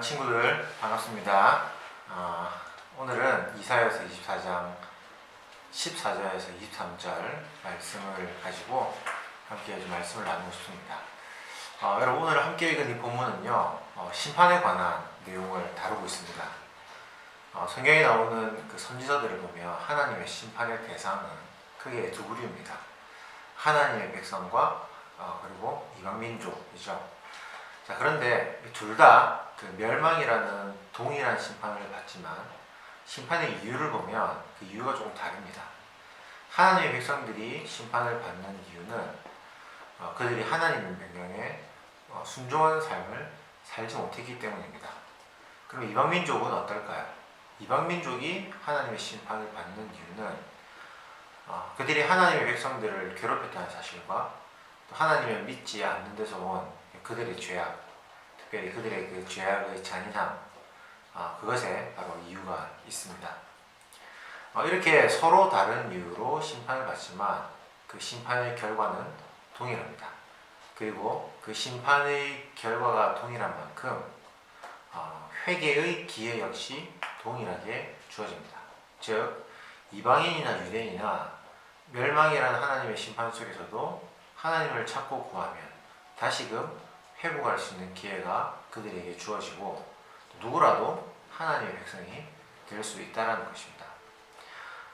친구들 반갑습니다. 오늘은 이사야서 24장 14절에서 23절 말씀을 가지고 함께 말씀을 나누고 싶습니다. 여러분 오늘 함께 읽은 이 본문은요, 심판에 관한 내용을 다루고 있습니다. 성경에 나오는 그 선지서들을 보면 하나님의 심판의 대상은 크게 두 부류입니다. 하나님의 백성과 그리고 이방민족이죠. 자, 그런데 둘 다 그 멸망이라는 동일한 심판을 받지만 심판의 이유를 보면 그 이유가 조금 다릅니다. 하나님의 백성들이 심판을 받는 이유는 그들이 하나님의 명령에 순종하는 삶을 살지 못했기 때문입니다. 그럼 이방민족은 어떨까요? 이방민족이 하나님의 심판을 받는 이유는 그들이 하나님의 백성들을 괴롭혔다는 사실과 또 하나님을 믿지 않는 데서 온 그들의 죄악, 특별히 그들의 그 죄악의 잔인함, 그것에 바로 이유가 있습니다. 이렇게 서로 다른 이유로 심판을 받지만 그 심판의 결과는 동일합니다. 그리고 그 심판의 결과가 동일한 만큼 회개의 기회 역시 동일하게 주어집니다. 즉 이방인이나 유대인이나 멸망이라는 하나님의 심판 속에서도 하나님을 찾고 구하면 다시금 회복할 수 있는 기회가 그들에게 주어지고 누구라도 하나님의 백성이 될 수 있다는 것입니다.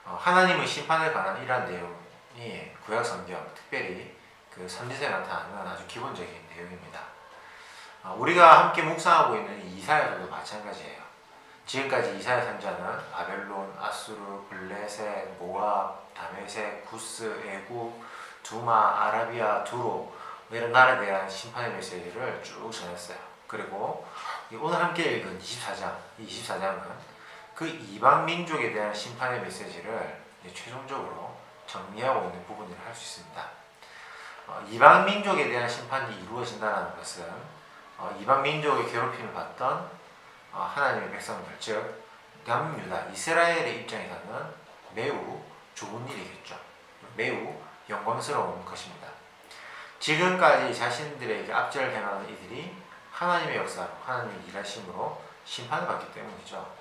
하나님의 심판에 관한 이러한 내용이 구약성경, 특별히 그 선지서에 나타나는 아주 기본적인 내용입니다. 우리가 함께 묵상하고 있는 이사야서도 마찬가지예요. 지금까지 이사야 선지자는 바벨론, 아수르, 블레셋, 모압, 다메섹, 구스, 애굽, 두마, 아라비아, 두로 이런 나라에 대한 심판의 메시지를 쭉 전했어요. 그리고 오늘 함께 읽은 24장은 그 이방 민족에 대한 심판의 메시지를 최종적으로 정리하고 있는 부분이라 할 수 있습니다. 이방 민족에 대한 심판이 이루어진다는 것은 이방 민족의 괴롭힘을 받던 하나님의 백성들, 즉 남유다, 이스라엘의 입장에서는 매우 좋은 일이겠죠. 매우 영광스러운 것입니다. 지금까지 자신들에게 압제를 행하는 이들이 하나님의 역사로, 하나님의 일하심으로 심판을 받기 때문이죠.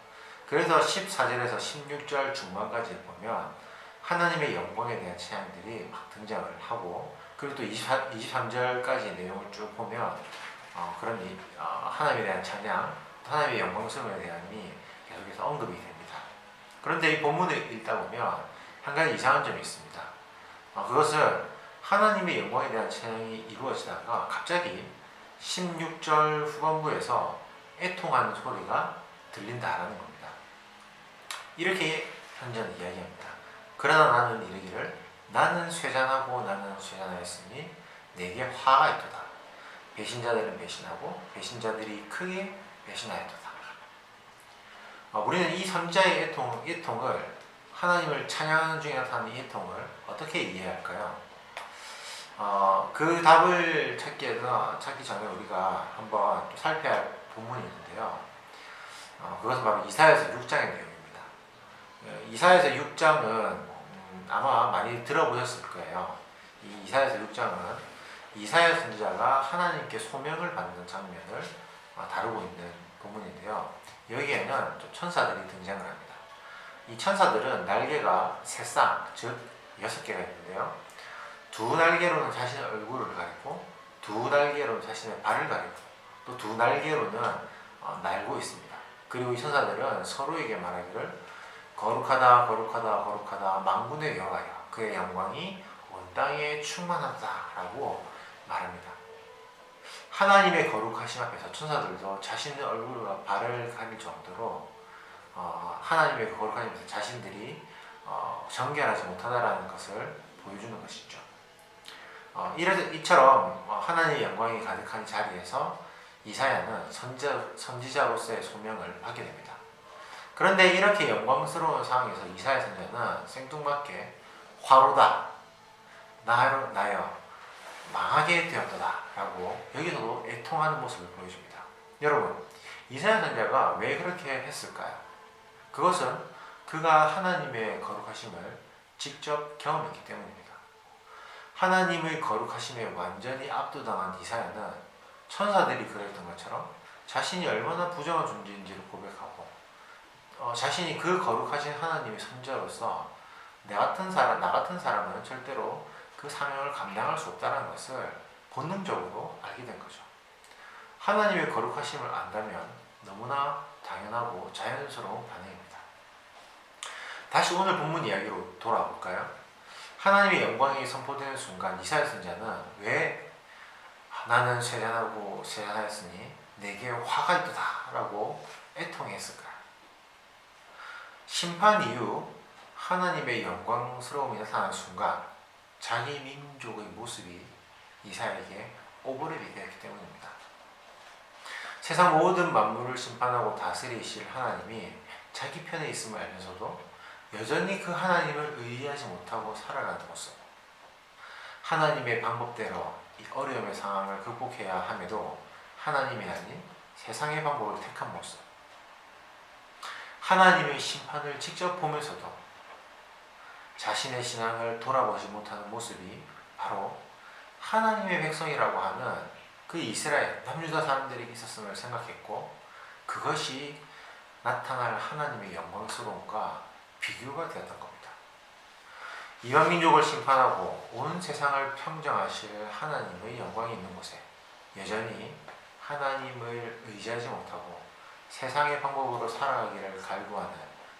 그래서 14절에서 16절 중반까지 보면 하나님의 영광에 대한 찬양들이 막 등장을 하고, 그리고 또 23절까지 내용을 쭉 보면 그런 하나님에 대한 찬양, 하나님의 영광스러움에 대한이 계속해서 언급이 됩니다. 그런데 이 본문을 읽다 보면 한 가지 이상한 점이 있습니다. 그것은 하나님의 영광에 대한 찬양이 이루어지다가 갑자기 16절 후반부에서 애통하는 소리가 들린다라는 겁니다. 이렇게 현재는 이야기합니다. 그러나 나는 이르기를 나는 쇠잔하고 나는 쇠잔하였으니 내게 화가 있도다. 배신자들은 배신하고 배신자들이 크게 배신하였도다. 우리는 이 선지자의 애통을 하나님을 찬양하는 중에 나타나는 이 애통을 어떻게 이해할까요? 그 답을 찾기 전에 우리가 한번 또 살펴야 할 본문이 있는데요. 그것은 바로 이사야서 6장의 내용입니다. 이사야서 6장은 아마 많이 들어보셨을 거예요. 이 이사야서 6장은 이사야 선지자가 하나님께 소명을 받는 장면을 다루고 있는 본문인데요. 여기에는 좀 천사들이 등장을 합니다. 이 천사들은 날개가 세 쌍, 즉 6개가 있는데요. 두 날개로는 자신의 얼굴을 가리고, 두 날개로는 자신의 발을 가리고, 또 두 날개로는 날고 있습니다. 그리고 이 천사들은 서로에게 말하기를 거룩하다 거룩하다 거룩하다 만군의 여호와여, 그의 영광이 온 땅에 충만하다라고 말합니다. 하나님의 거룩하심 앞에서 천사들도 자신의 얼굴과 발을 가릴 정도로 하나님의 거룩하심 앞에서 자신들이 정결하지 못하다라는 것을 보여주는 것이죠. 이처럼 하나님의 영광이 가득한 자리에서 이사야는 선지자로서의 소명을 받게 됩니다. 그런데 이렇게 영광스러운 상황에서 이사야 선지자는 생뚱맞게 화로다, 나여 망하게 되었다 라고 여기서도 애통하는 모습을 보여줍니다. 여러분, 이사야 선지자가 왜 그렇게 했을까요? 그것은 그가 하나님의 거룩하심을 직접 경험했기 때문입니다. 하나님의 거룩하심에 완전히 압도당한 이사야는 천사들이 그랬던 것처럼 자신이 얼마나 부정한 존재인지를 고백하고 자신이 그 거룩하신 하나님의 손자로서 나 같은 사람은 절대로 그 사명을 감당할 수 없다는 것을 본능적으로 알게 된 거죠. 하나님의 거룩하심을 안다면 너무나 당연하고 자연스러운 반응입니다. 다시 오늘 본문 이야기로 돌아볼까요? 하나님의 영광이 선포되는 순간 이사야 선지자는 왜 나는 쇠잔하고 쇠잔하였으니 내게 화가 있도다 라고 애통했을까요? 심판 이후 하나님의 영광스러움이 나타나는 순간 자기 민족의 모습이 이사야에게 오버랩이 되었기 때문입니다. 세상 모든 만물을 심판하고 다스리실 하나님이 자기 편에 있음을 알면서도 여전히 그 하나님을 의지하지 못하고 살아가는 모습, 하나님의 방법대로 이 어려움의 상황을 극복해야 함에도 하나님이 아닌 세상의 방법을 택한 모습, 하나님의 심판을 직접 보면서도 자신의 신앙을 돌아보지 못하는 모습이 바로 하나님의 백성이라고 하는 그 이스라엘 남유다 사람들에게 있었음을 생각했고, 그것이 나타날 하나님의 영광스러움과 비교가 되었던 겁니다. 이방 민족을 심판하고 온 세상을 평정하실 하나님의 영광이 있는 곳에 여전히 하나님을 의지하지 못하고 세상의 방법으로 살아가기를 갈구하는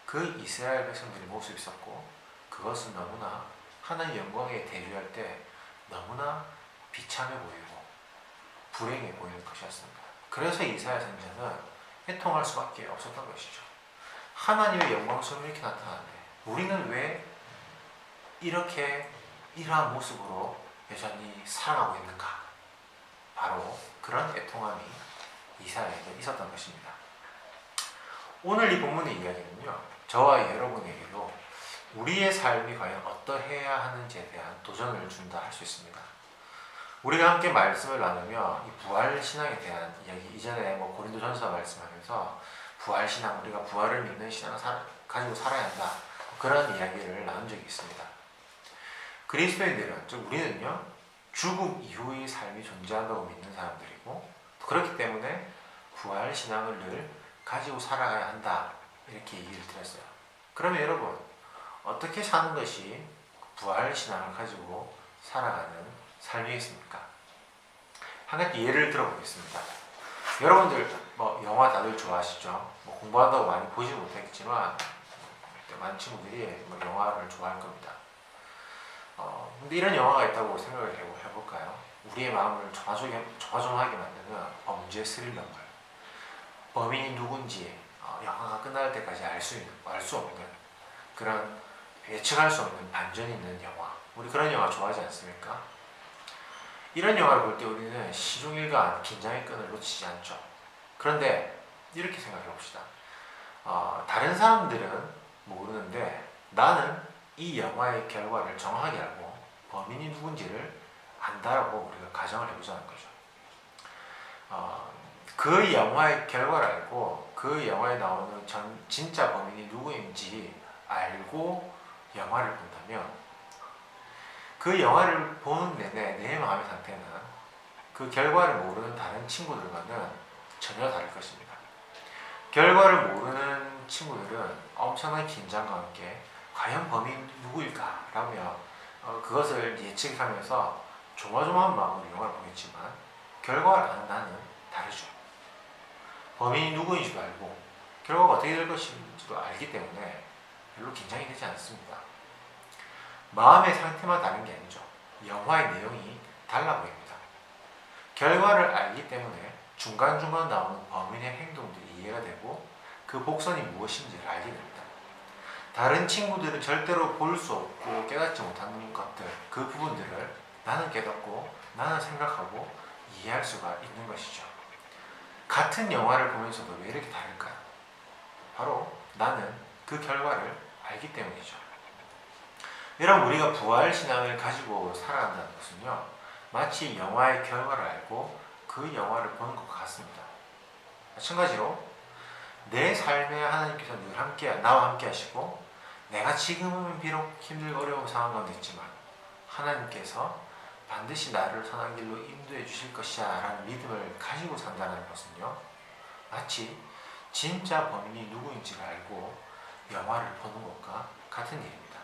그 이스라엘 백성들의 모습이 있었고, 그것은 너무나 하나님의 영광에 대주할 때 너무나 비참해 보이고 불행해 보이는 것이었습니다. 그래서 이사야 선지자는 애통할 수밖에 없었던 것이죠. 하나님의 영광스러움이 이렇게 나타나는데 우리는 왜 이렇게 이러한 모습으로 여전히 살아가고 있는가? 바로 그런 애통함이 이사야에게 있었던 것입니다. 오늘 이 본문의 이야기는요, 저와 여러분에게도 우리의 삶이 과연 어떠해야 하는지에 대한 도전을 준다 할 수 있습니다. 우리가 함께 말씀을 나누며 이 부활신앙에 대한 이야기, 이전에 고린도전서 말씀하면서 부활신앙, 우리가 부활을 믿는 신앙을 가지고 살아야 한다, 그런 이야기를 나눈 적이 있습니다. 그리스도인들은, 즉 우리는요, 죽음 이후의 삶이 존재한다고 믿는 사람들이고, 그렇기 때문에 부활신앙을 늘 가지고 살아가야 한다, 이렇게 얘기를 드렸어요. 그러면 여러분, 어떻게 사는 것이 부활신앙을 가지고 살아가는 삶이겠습니까? 한 가지 예를 들어보겠습니다. 여러분들 영화 다들 좋아하시죠? 공부한다고 많이 보지 못했지만 많은 친구들이 영화를 좋아할 겁니다. 근데 이런 영화가 있다고 생각을 해볼까요? 우리의 마음을 조마조마하게 만드는 범죄 스릴러물, 범인이 누군지 영화가 끝날 때까지 알 수 없는 그런 예측할 수 없는 반전이 있는 영화, 우리 그런 영화 좋아하지 않습니까? 이런 영화를 볼 때 우리는 시종일관 긴장의 끈을 놓치지 않죠. 그런데 이렇게 생각해 봅시다. 다른 사람들은 모르는데 나는 이 영화의 결과를 정확하게 알고 범인이 누군지를 안다라고 우리가 가정을 해보자는 거죠. 그 영화의 결과를 알고 그 영화에 나오는 진짜 범인이 누구인지 알고 영화를 본다면 그 영화를 보는 내내 내 마음의 상태는 그 결과를 모르는 다른 친구들과는 전혀 다를 것입니다. 결과를 모르는 친구들은 엄청난 긴장과 함께 과연 범인 누구일까? 라며 그것을 예측하면서 조마조마한 마음으로 영화를 보겠지만 결과를 아는 나는 다르죠. 범인이 누구인지도 알고 결과가 어떻게 될 것인지도 알기 때문에 별로 긴장이 되지 않습니다. 마음의 상태만 다른 게 아니죠. 영화의 내용이 달라 보입니다. 결과를 알기 때문에 중간중간 나오는 범인의 행동들이 이해가 되고 그 복선이 무엇인지를 알게 됩니다. 다른 친구들은 절대로 볼 수 없고 깨닫지 못하는 것들, 그 부분들을 나는 깨닫고 나는 생각하고 이해할 수가 있는 것이죠. 같은 영화를 보면서도 왜 이렇게 다를까요? 바로 나는 그 결과를 알기 때문이죠. 여러분, 우리가 부활신앙을 가지고 살아간다는 것은요, 마치 영화의 결과를 알고 그 영화를 보는 것과 같습니다. 마찬가지로 내 삶에 하나님께서 늘 나와 함께 하시고 내가 지금은 비록 힘들고 어려운 상황 가운데 있지만 하나님께서 반드시 나를 선한 길로 인도해 주실 것이야 라는 믿음을 가지고 산다는 것은요, 마치 진짜 범인이 누구인지를 알고 영화를 보는 것과 같은 일입니다.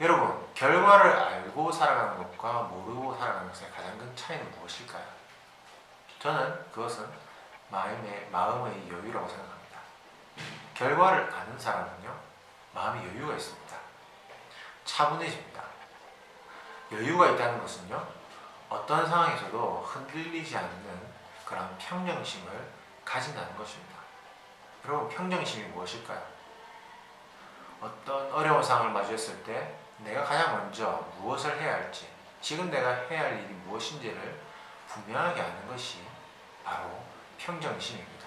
여러분, 결과를 알고 살아가는 것과 모르고 살아가는 것의 가장 큰 차이는 무엇일까요? 저는 그것은 마음의 여유라고 생각합니다. 결과를 아는 사람은요, 마음의 여유가 있습니다. 차분해집니다. 여유가 있다는 것은요, 어떤 상황에서도 흔들리지 않는 그런 평정심을 가진다는 것입니다. 여러분, 평정심이 무엇일까요? 어떤 어려운 상황을 마주했을 때 내가 가장 먼저 무엇을 해야 할지, 지금 내가 해야 할 일이 무엇인지를 분명하게 아는 것이 바로 평정심입니다.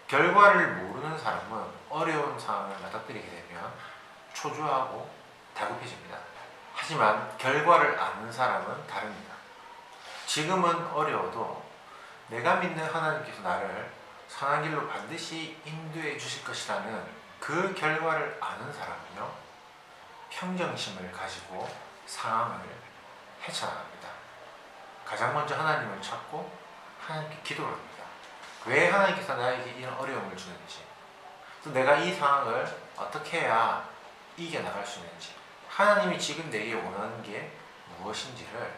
결과를 모르는 사람은 어려운 상황을 맞닥뜨리게 되면 초조하고 다급해집니다. 하지만 결과를 아는 사람은 다릅니다. 지금은 어려워도 내가 믿는 하나님께서 나를 선한 길로 반드시 인도해 주실 것이라는 그 결과를 아는 사람은요, 평정심을 가지고 상황을 헤쳐나갑니다. 가장 먼저 하나님을 찾고 하나님께 기도를 합니다. 왜 하나님께서 나에게 이런 어려움을 주는지, 또 내가 이 상황을 어떻게 해야 이겨나갈 수 있는지, 하나님이 지금 내게 원하는 게 무엇인지를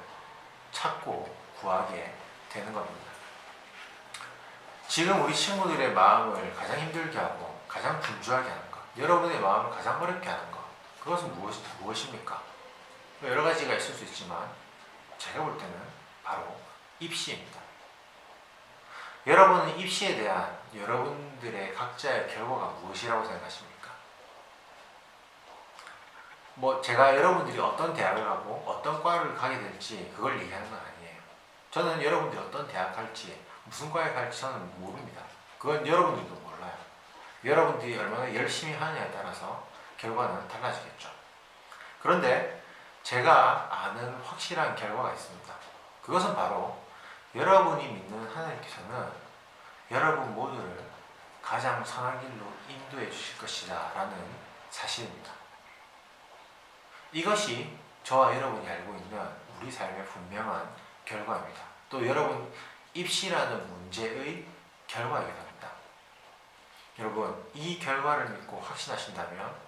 찾고 구하게 되는 겁니다. 지금 우리 친구들의 마음을 가장 힘들게 하고 가장 분주하게 하는 것, 여러분의 마음을 가장 어렵게 하는 것, 그것은 무엇입니까? 여러 가지가 있을 수 있지만 제가 볼 때는 바로 입시입니다. 여러분은 입시에 대한 여러분들의 각자의 결과가 무엇이라고 생각하십니까? 제가 여러분들이 어떤 대학을 가고 어떤 과를 가게 될지 그걸 얘기하는 건 아니에요. 저는 여러분들이 어떤 대학 갈지 무슨 과에 갈지 저는 모릅니다. 그건 여러분들도 몰라요. 여러분들이 얼마나 열심히 하느냐에 따라서 결과는 달라지겠죠. 그런데 제가 아는 확실한 결과가 있습니다. 그것은 바로 여러분이 믿는 하나님께서는 여러분 모두를 가장 선한 길로 인도해 주실 것이다 라는 사실입니다. 이것이 저와 여러분이 알고 있는 우리 삶의 분명한 결과입니다. 또 여러분 입시라는 문제의 결과이기도 합니다. 여러분, 이 결과를 믿고 확신하신다면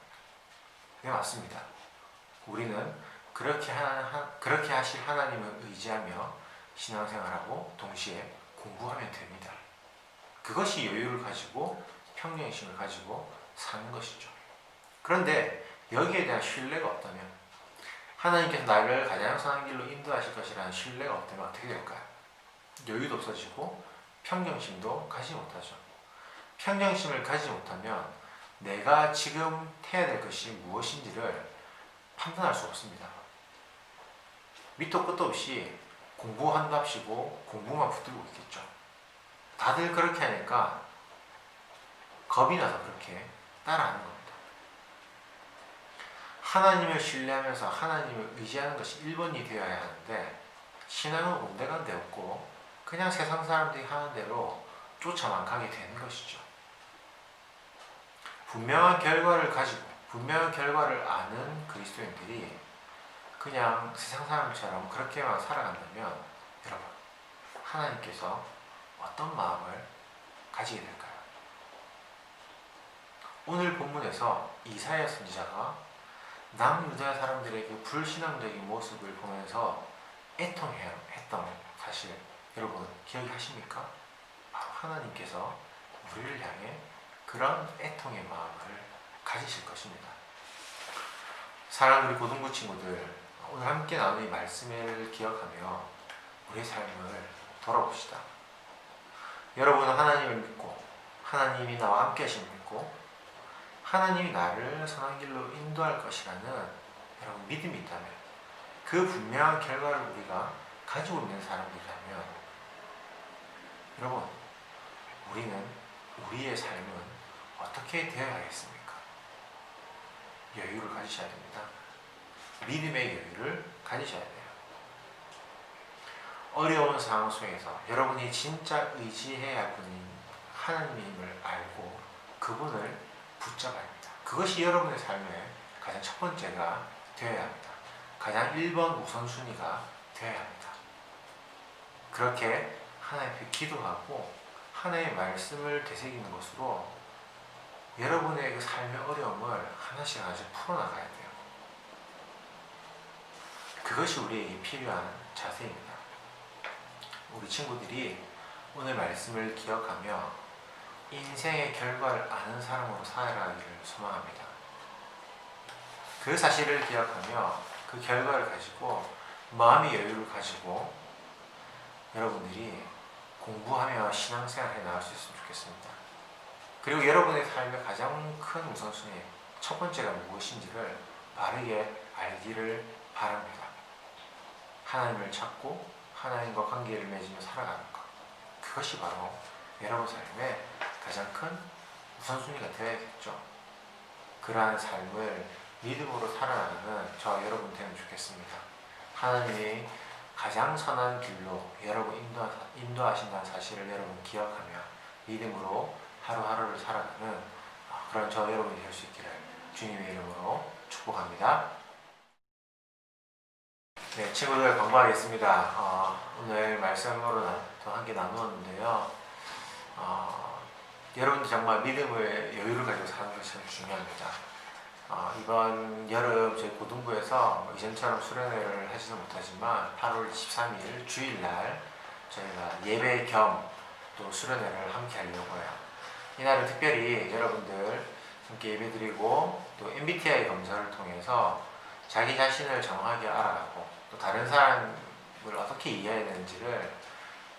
네, 맞습니다. 우리는 그렇게 하실 하나님을 의지하며 신앙생활하고 동시에 공부하면 됩니다. 그것이 여유를 가지고 평정심을 가지고 사는 것이죠. 그런데 여기에 대한 신뢰가 없다면, 하나님께서 나를 가장 선한 길로 인도하실 것이라는 신뢰가 없다면 어떻게 될까요? 여유도 없어지고 평정심도 가지 못하죠. 평정심을 가지 못하면 내가 지금 해야 될 것이 무엇인지를 판단할 수 없습니다. 밑도 끝도 없이 공부한답시고 공부만 붙들고 있겠죠. 다들 그렇게 하니까 겁이 나서 그렇게 따라하는 겁니다. 하나님을 신뢰하면서 하나님을 의지하는 것이 1번이 되어야 하는데, 신앙은 온데간데 없고 그냥 세상 사람들이 하는 대로 쫓아만 가게 되는 것이죠. 분명한 결과를 가지고 분명한 결과를 아는 그리스도인들이 그냥 세상 사람처럼 그렇게만 살아간다면, 여러분, 하나님께서 어떤 마음을 가지게 될까요? 오늘 본문에서 이사야 선지자가 남유다 사람들의 그 불신앙적인 모습을 보면서 애통했던 사실, 여러분 기억하십니까? 바로 하나님께서 우리를 향해 그런 애통의 마음을 가지실 것입니다. 사랑하는 우리 고등부 친구들, 오늘 함께 나눈 이 말씀을 기억하며 우리의 삶을 돌아봅시다. 여러분은 하나님을 믿고 하나님이 나와 함께 하심을 믿고 하나님이 나를 선한 길로 인도할 것이라는 여러분 믿음이 있다면, 그 분명한 결과를 우리가 가지고 있는 사람들이라면, 여러분, 우리는 우리의 삶은 어떻게 되어야 하겠습니까? 여유를 가지셔야 됩니다. 믿음의 여유를 가지셔야 돼요. 어려운 상황 속에서 여러분이 진짜 의지해야 할 분인 하나님을 알고 그분을 붙잡아야 합니다. 그것이 여러분의 삶의 가장 첫 번째가 되어야 합니다. 가장 1번 우선순위가 되어야 합니다. 그렇게 하나님 앞에 기도하고 하나의 말씀을 되새기는 것으로 여러분의 그 삶의 어려움을 하나씩 하나씩 풀어나가야 돼요. 그것이 우리에게 필요한 자세입니다. 우리 친구들이 오늘 말씀을 기억하며 인생의 결과를 아는 사람으로 살아가기를 소망합니다. 그 사실을 기억하며 그 결과를 가지고 마음의 여유를 가지고 여러분들이 공부하며 신앙생활에 나갈 수 있으면 좋겠습니다. 그리고 여러분의 삶의 가장 큰 우선순위 첫 번째가 무엇인지를 바르게 알기를 바랍니다. 하나님을 찾고 하나님과 관계를 맺으며 살아가는 것, 그것이 바로 여러분 삶의 가장 큰 우선순위가 되어야겠죠. 그러한 삶을 믿음으로 살아가는 저 여러분 되면 좋겠습니다. 하나님이 가장 선한 길로 여러분 인도하신다는 사실을 여러분 기억하며 믿음으로 하루하루를 살아가는 그런 저 여러분이 될 수 있기를 주님의 이름으로 축복합니다. 네, 친구들 반가워하겠습니다. 오늘 말씀으로 또 함께 나누었는데요. 여러분들 정말 믿음의 여유를 가지고 사는 것이 참 중요합니다. 이번 여름 저희 고등부에서 이전처럼 수련회를 하지는 못하지만 8월 23일 주일날 저희가 예배 겸 또 수련회를 함께 하려고 해요. 이날은 특별히 여러분들 함께 예배드리고 또 MBTI 검사를 통해서 자기 자신을 정확하게 알아가고 또 다른 사람을 어떻게 이해해야 되는지를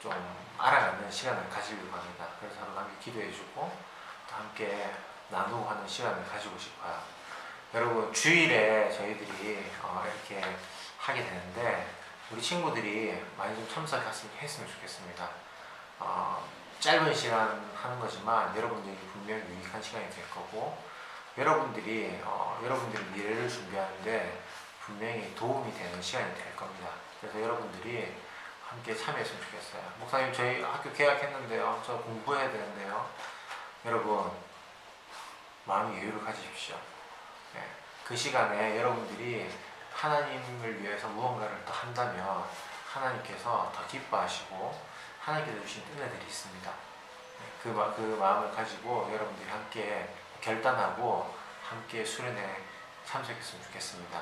좀 알아가는 시간을 가지려고 합니다. 그래서 서로 함께 기도해주고 또 함께 나누고 하는 시간을 가지고 싶어요. 여러분 주일에 저희들이 이렇게 하게 되는데 우리 친구들이 많이 좀 참석했으면 좋겠습니다. 짧은 시간 하는 거지만 여러분들이 분명히 유익한 시간이 될 거고 여러분들이 여러분들의 미래를 준비하는데 분명히 도움이 되는 시간이 될 겁니다. 그래서 여러분들이 함께 참여했으면 좋겠어요. 목사님 저희 학교 개학했는데요. 저 공부해야 되는데요. 여러분 마음의 여유를 가지십시오. 네, 그 시간에 여러분들이 하나님을 위해서 무언가를 더 한다면 하나님께서 더 기뻐하시고 하나님께서 주신 은혜들이 있습니다. 그 마음을 가지고 여러분들이 함께 결단하고 함께 수련회에 참석했으면 좋겠습니다.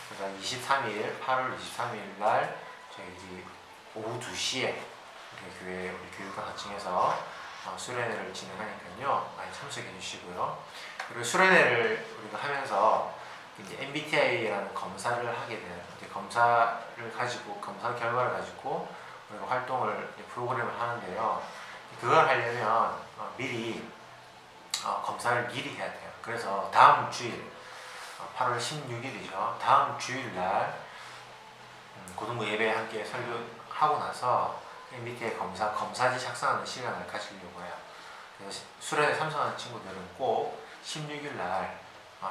그래서 23일, 8월 23일 날 저희 오후 2시에 우리 교육과 같이해서 수련회를 진행하니까요. 많이 참석해 주시고요. 그리고 수련회를 우리가 하면서 이제 MBTI라는 검사를 하게 되는 검사를 가지고 검사 결과를 가지고 우리가 활동을 프로그램을 하는데요. 그걸 하려면 미리 검사를 미리 해야 돼요. 그래서 다음 주일 8월 16일이죠. 다음 주일날 고등부 예배에 함께 설교하고 나서 MBTI 검사지 작성하는 시간을 가지려고 해요. 그래서 수련회 참석하는 친구들은 꼭 16일날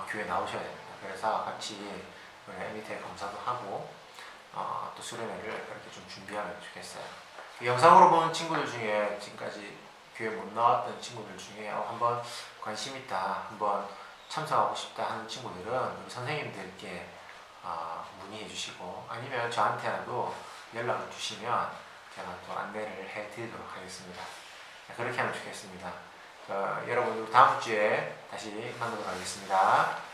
교회 나오셔야 됩니다. 그래서 같이 MBTI 검사도 하고 또 수련회를 이렇게 좀 준비하면 좋겠어요. 영상으로 보는 친구들 중에 지금까지 교회 못 나왔던 친구들 중에 한번 관심 있다, 한번 참석하고 싶다 하는 친구들은 우리 선생님들께 문의해 주시고 아니면 저한테라도 연락을 주시면 제가 또 안내를 해 드리도록 하겠습니다. 그렇게 하면 좋겠습니다. 여러분 다음 주에 다시 만나도록 하겠습니다.